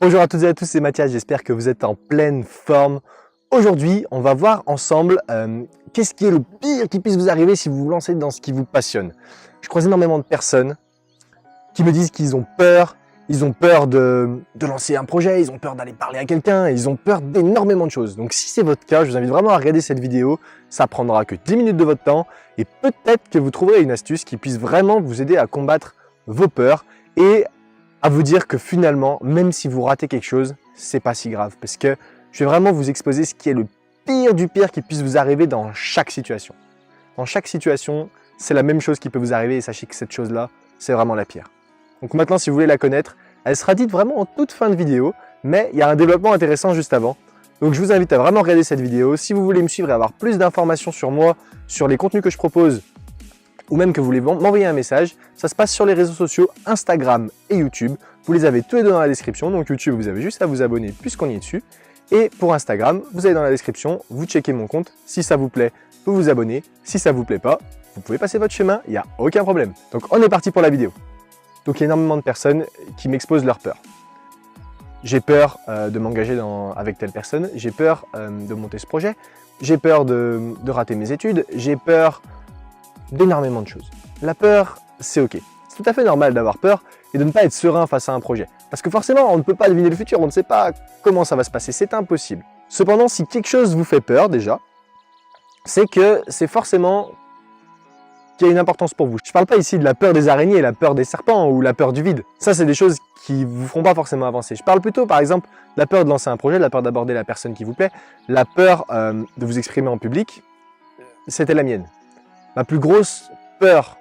Bonjour à toutes et à tous, c'est Mathias, j'espère que vous êtes en pleine forme. Aujourd'hui, on va voir ensemble qu'est-ce qui est le pire qui puisse vous arriver si vous vous lancez dans ce qui vous passionne. Je croise énormément de personnes qui me disent qu'ils ont peur de lancer un projet, ils ont peur d'aller parler à quelqu'un, ils ont peur d'énormément de choses. Donc si c'est votre cas, je vous invite vraiment à regarder cette vidéo, ça prendra que 10 minutes de votre temps et peut-être que vous trouverez une astuce qui puisse vraiment vous aider à combattre vos peurs et à vous dire que finalement, même si vous ratez quelque chose, c'est pas si grave parce que je vais vraiment vous exposer ce qui est le pire du pire qui puisse vous arriver dans chaque situation. Dans chaque situation, c'est la même chose qui peut vous arriver et sachez que cette chose-là, c'est vraiment la pire. Donc maintenant, si vous voulez la connaître, elle sera dite vraiment en toute fin de vidéo, mais il y a un développement intéressant juste avant. Donc je vous invite à vraiment regarder cette vidéo. Si vous voulez me suivre et avoir plus d'informations sur moi, sur les contenus que je propose, ou même que vous voulez m'envoyer un message, ça se passe sur les réseaux sociaux Instagram et YouTube. Vous les avez tous les deux dans la description. Donc YouTube, vous avez juste à vous abonner puisqu'on y est dessus. Et pour Instagram, vous allez dans la description, vous checkez mon compte. Si ça vous plaît, vous vous abonnez. Si ça vous plaît pas, vous pouvez passer votre chemin, il n'y a aucun problème. Donc on est parti pour la vidéo. Donc il y a énormément de personnes qui m'exposent leur peur. J'ai peur de m'engager avec telle personne, j'ai peur de monter ce projet, j'ai peur de rater mes études, j'ai peur d'énormément de choses. La peur, c'est ok. C'est tout à fait normal d'avoir peur et de ne pas être serein face à un projet. Parce que forcément, on ne peut pas deviner le futur, on ne sait pas comment ça va se passer, c'est impossible. Cependant, si quelque chose vous fait peur déjà, c'est que c'est forcément qu'il y a une importance pour vous. Je ne parle pas ici de la peur des araignées, la peur des serpents ou la peur du vide. Ça, c'est des choses qui ne vous feront pas forcément avancer. Je parle plutôt, par exemple, de la peur de lancer un projet, de la peur d'aborder la personne qui vous plaît, la peur de vous exprimer en public. C'était la mienne. Ma plus grosse peur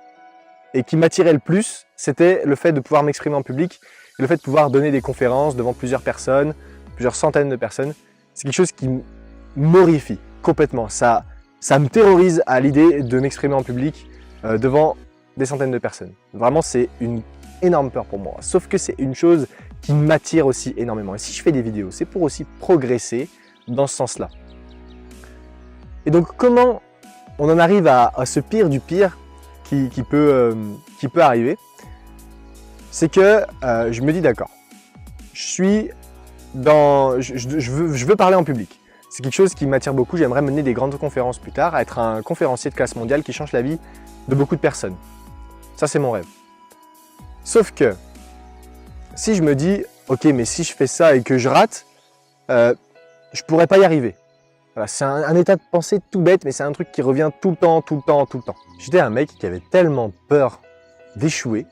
et qui m'attirait le plus, c'était le fait de pouvoir m'exprimer en public et le fait de pouvoir donner des conférences devant plusieurs personnes, plusieurs centaines de personnes. C'est quelque chose qui m'horrifie complètement. Ça me terrorise à l'idée de m'exprimer en public devant des centaines de personnes. Vraiment, c'est une énorme peur pour moi. Sauf que c'est une chose qui m'attire aussi énormément. Et si je fais des vidéos, c'est pour aussi progresser dans ce sens-là. Et donc, comment on en arrive à ce pire du pire qui peut arriver? C'est que je me dis d'accord, je veux parler en public. C'est quelque chose qui m'attire beaucoup, j'aimerais mener des grandes conférences plus tard, être un conférencier de classe mondiale qui change la vie de beaucoup de personnes. Ça, c'est mon rêve. Sauf que, si je me dis, ok, mais si je fais ça et que je rate, je pourrais pas y arriver. Voilà, c'est un état de pensée tout bête, mais c'est un truc qui revient tout le temps. J'étais un mec qui avait tellement peur d'échouer.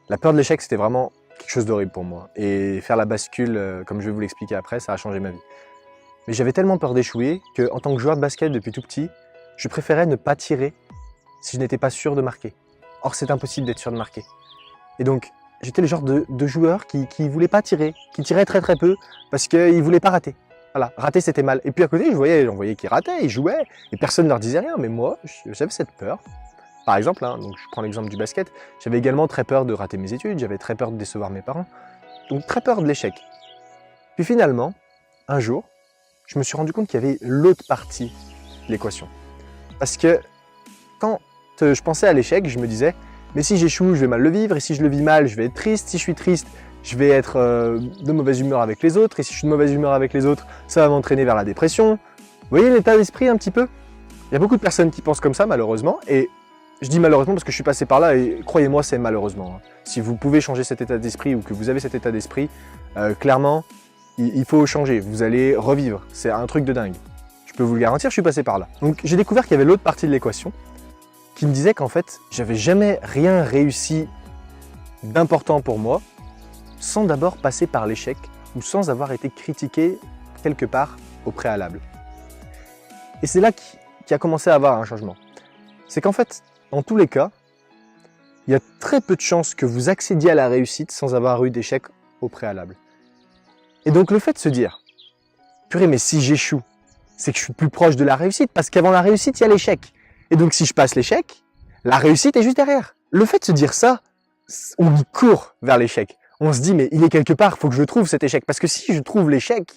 La peur de l'échec, c'était vraiment quelque chose d'horrible pour moi. Et faire la bascule, comme je vais vous l'expliquer après, ça a changé ma vie. Mais j'avais tellement peur d'échouer qu'en tant que joueur de basket depuis tout petit, je préférais ne pas tirer si je n'étais pas sûr de marquer. Or, c'est impossible d'être sûr de marquer. Et donc, j'étais le genre de joueur qui ne voulait pas tirer, qui tirait très peu parce qu'il ne voulait pas rater. Voilà, rater c'était mal. Et puis à côté, j'en voyais qui rataient, ils jouaient, et personne ne leur disait rien. Mais moi, j'avais cette peur. Par exemple, donc je prends l'exemple du basket, j'avais également très peur de rater mes études, j'avais très peur de décevoir mes parents. Donc très peur de l'échec. Puis finalement, un jour, je me suis rendu compte qu'il y avait l'autre partie de l'équation. Parce que quand je pensais à l'échec, je me disais, mais si j'échoue, je vais mal le vivre, et si je le vis mal, je vais être triste, si je suis triste, je vais être de mauvaise humeur avec les autres, et si je suis de mauvaise humeur avec les autres, ça va m'entraîner vers la dépression. Vous voyez l'état d'esprit un petit peu? Il y a beaucoup de personnes qui pensent comme ça, malheureusement, et je dis malheureusement parce que je suis passé par là, et croyez-moi, c'est malheureusement. Si vous pouvez changer cet état d'esprit, ou que vous avez cet état d'esprit, clairement, il faut changer, vous allez revivre, c'est un truc de dingue. Je peux vous le garantir, je suis passé par là. Donc j'ai découvert qu'il y avait l'autre partie de l'équation, qui me disait qu'en fait, j'avais jamais rien réussi d'important pour moi, sans d'abord passer par l'échec ou sans avoir été critiqué quelque part au préalable. Et c'est là qu'il a commencé à avoir un changement. C'est qu'en fait, dans tous les cas, il y a très peu de chances que vous accédiez à la réussite sans avoir eu d'échec au préalable. Et donc le fait de se dire, purée, mais si j'échoue, c'est que je suis plus proche de la réussite, parce qu'avant la réussite, il y a l'échec. Et donc si je passe l'échec, la réussite est juste derrière. Le fait de se dire ça, on y court vers l'échec. On se dit, mais il est quelque part, il faut que je trouve cet échec. Parce que si je trouve l'échec,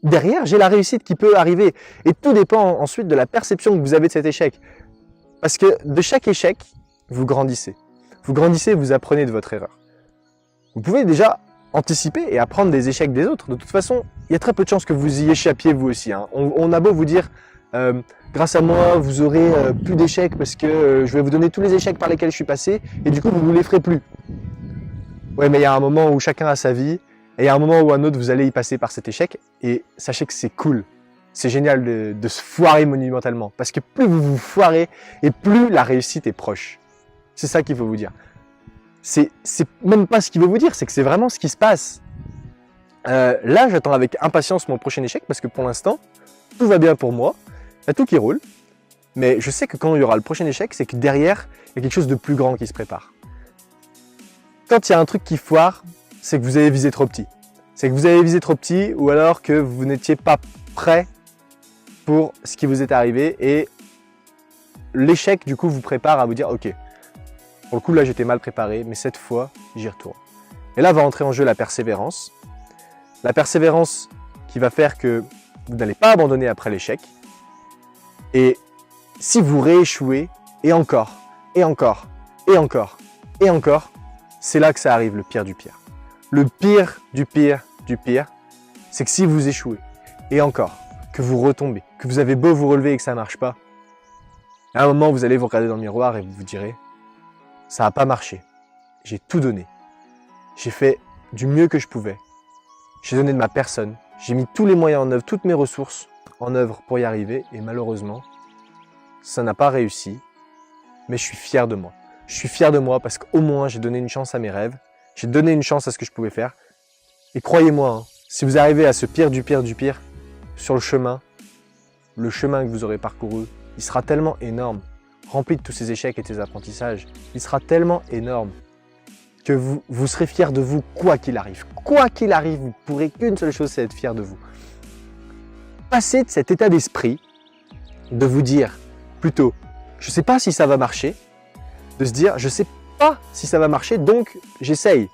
derrière, j'ai la réussite qui peut arriver. Et tout dépend ensuite de la perception que vous avez de cet échec. Parce que de chaque échec, vous grandissez. Vous grandissez et vous apprenez de votre erreur. Vous pouvez déjà anticiper et apprendre des échecs des autres. De toute façon, il y a très peu de chances que vous y échappiez vous aussi. Hein. On a beau vous dire, grâce à moi, vous aurez plus d'échecs parce que je vais vous donner tous les échecs par lesquels je suis passé et du coup, vous ne les ferez plus. Ouais, mais il y a un moment où chacun a sa vie et il y a un moment où un autre, vous allez y passer par cet échec et sachez que c'est cool. C'est génial de se foirer monumentalement parce que plus vous vous foirez et plus la réussite est proche. C'est ça qu'il faut vous dire. C'est même pas ce qu'il veut vous dire, c'est que c'est vraiment ce qui se passe. Là, j'attends avec impatience mon prochain échec parce que pour l'instant, tout va bien pour moi, il y a tout qui roule. Mais je sais que quand il y aura le prochain échec, c'est que derrière, il y a quelque chose de plus grand qui se prépare. Quand il y a un truc qui foire, c'est que vous avez visé trop petit. C'est que vous avez visé trop petit ou alors que vous n'étiez pas prêt pour ce qui vous est arrivé et l'échec, du coup, vous prépare à vous dire « Ok, pour le coup, là, j'étais mal préparé, mais cette fois, j'y retourne. » Et là va entrer en jeu la persévérance. La persévérance qui va faire que vous n'allez pas abandonner après l'échec. Et si vous rééchouez, et encore, et encore, et encore, et encore, c'est là que ça arrive, le pire du pire. Le pire du pire du pire, c'est que si vous échouez, et encore, que vous retombez, que vous avez beau vous relever et que ça ne marche pas, à un moment, vous allez vous regarder dans le miroir et vous vous direz « Ça n'a pas marché, j'ai tout donné. J'ai fait du mieux que je pouvais. J'ai donné de ma personne. J'ai mis tous les moyens en œuvre, toutes mes ressources en œuvre pour y arriver. Et malheureusement, ça n'a pas réussi. Mais je suis fier de moi. Je suis fier de moi parce qu'au moins, j'ai donné une chance à mes rêves. J'ai donné une chance à ce que je pouvais faire. Et croyez-moi, hein, si vous arrivez à ce pire du pire du pire, sur le chemin que vous aurez parcouru, il sera tellement énorme, rempli de tous ces échecs et de ces apprentissages. Il sera tellement énorme que vous serez fier de vous quoi qu'il arrive. Quoi qu'il arrive, vous ne pourrez qu'une seule chose, c'est être fier de vous. Passez de cet état d'esprit de vous dire plutôt « je ne sais pas si ça va marcher », de se dire « je ne sais pas si ça va marcher, donc j'essaye ».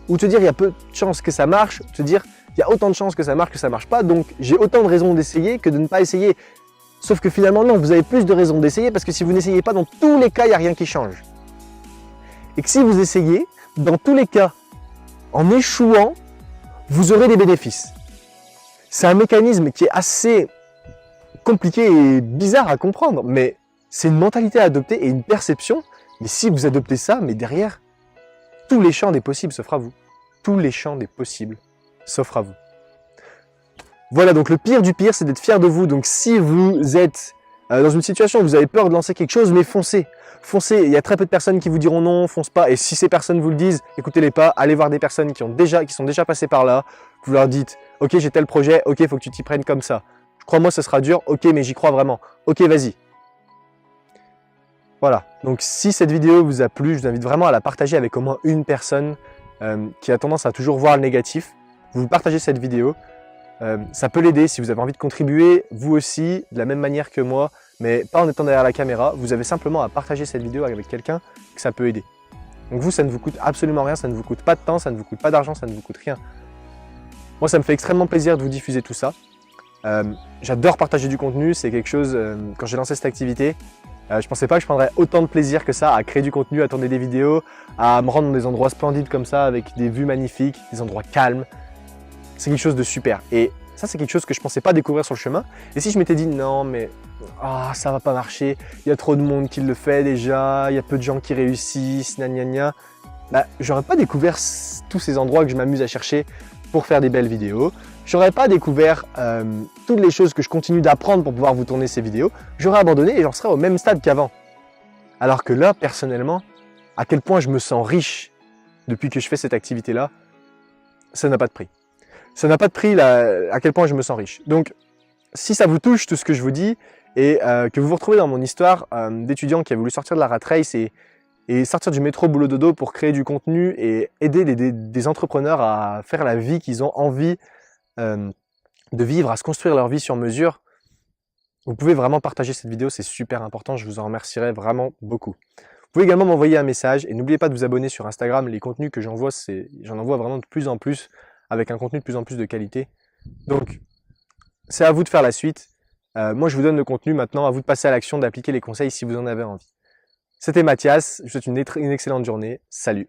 Ou te dire « il y a peu de chances que ça marche », te dire « il y a autant de chances que ça marche pas, donc j'ai autant de raisons d'essayer que de ne pas essayer ». Sauf que finalement, non, vous avez plus de raisons d'essayer parce que si vous n'essayez pas, dans tous les cas, il n'y a rien qui change. Et que si vous essayez, dans tous les cas, en échouant, vous aurez des bénéfices. C'est un mécanisme qui est assez compliqué et bizarre à comprendre, mais c'est une mentalité à adopter et une perception. Mais si vous adoptez ça, mais derrière, tous les champs des possibles s'offrent à vous. Tous les champs des possibles s'offrent à vous. Voilà, donc le pire du pire, c'est d'être fier de vous. Donc si vous êtes dans une situation où vous avez peur de lancer quelque chose, mais foncez. Foncez, il y a très peu de personnes qui vous diront non, fonce pas. Et si ces personnes vous le disent, écoutez-les pas, allez voir des personnes qui sont déjà passées par là. Vous leur dites, ok, j'ai tel projet, ok, il faut que tu t'y prennes comme ça. Crois-moi, ce sera dur, ok, mais j'y crois vraiment. Ok, vas-y. Voilà, donc si cette vidéo vous a plu, je vous invite vraiment à la partager avec au moins une personne qui a tendance à toujours voir le négatif. Vous partagez cette vidéo. Ça peut l'aider si vous avez envie de contribuer, vous aussi, de la même manière que moi, mais pas en étant derrière la caméra. Vous avez simplement à partager cette vidéo avec quelqu'un que ça peut aider. Donc vous, ça ne vous coûte absolument rien, ça ne vous coûte pas de temps, ça ne vous coûte pas d'argent, ça ne vous coûte rien. Moi, ça me fait extrêmement plaisir de vous diffuser tout ça. J'adore partager du contenu, c'est quelque chose, quand j'ai lancé cette activité, je ne pensais pas que je prendrais autant de plaisir que ça à créer du contenu, à tourner des vidéos, à me rendre dans des endroits splendides comme ça, avec des vues magnifiques, des endroits calmes. C'est quelque chose de super. Et ça, c'est quelque chose que je ne pensais pas découvrir sur le chemin. Et si je m'étais dit, non, mais ça va pas marcher, il y a trop de monde qui le fait déjà, il y a peu de gens qui réussissent, gna gna gna, bah, j'aurais pas découvert tous ces endroits que je m'amuse à chercher pour faire des belles vidéos. J'aurais pas découvert toutes les choses que je continue d'apprendre pour pouvoir vous tourner ces vidéos. J'aurais abandonné et j'en serais au même stade qu'avant. Alors que là, personnellement, à quel point je me sens riche depuis que je fais cette activité-là, ça n'a pas de prix. Ça n'a pas de prix là, à quel point je me sens riche. Donc, si ça vous touche tout ce que je vous dis et que vous vous retrouvez dans mon histoire d'étudiant qui a voulu sortir de la rat race et sortir du métro boulot dodo pour créer du contenu et aider des entrepreneurs à faire la vie qu'ils ont envie de vivre, à se construire leur vie sur mesure, vous pouvez vraiment partager cette vidéo, c'est super important, je vous en remercierai vraiment beaucoup. Vous pouvez également m'envoyer un message et n'oubliez pas de vous abonner sur Instagram, les contenus que j'envoie, j'en envoie vraiment de plus en plus, avec un contenu de plus en plus de qualité. Donc, c'est à vous de faire la suite. Moi, je vous donne le contenu maintenant, à vous de passer à l'action, d'appliquer les conseils si vous en avez envie. C'était Mathias, je vous souhaite une excellente journée. Salut!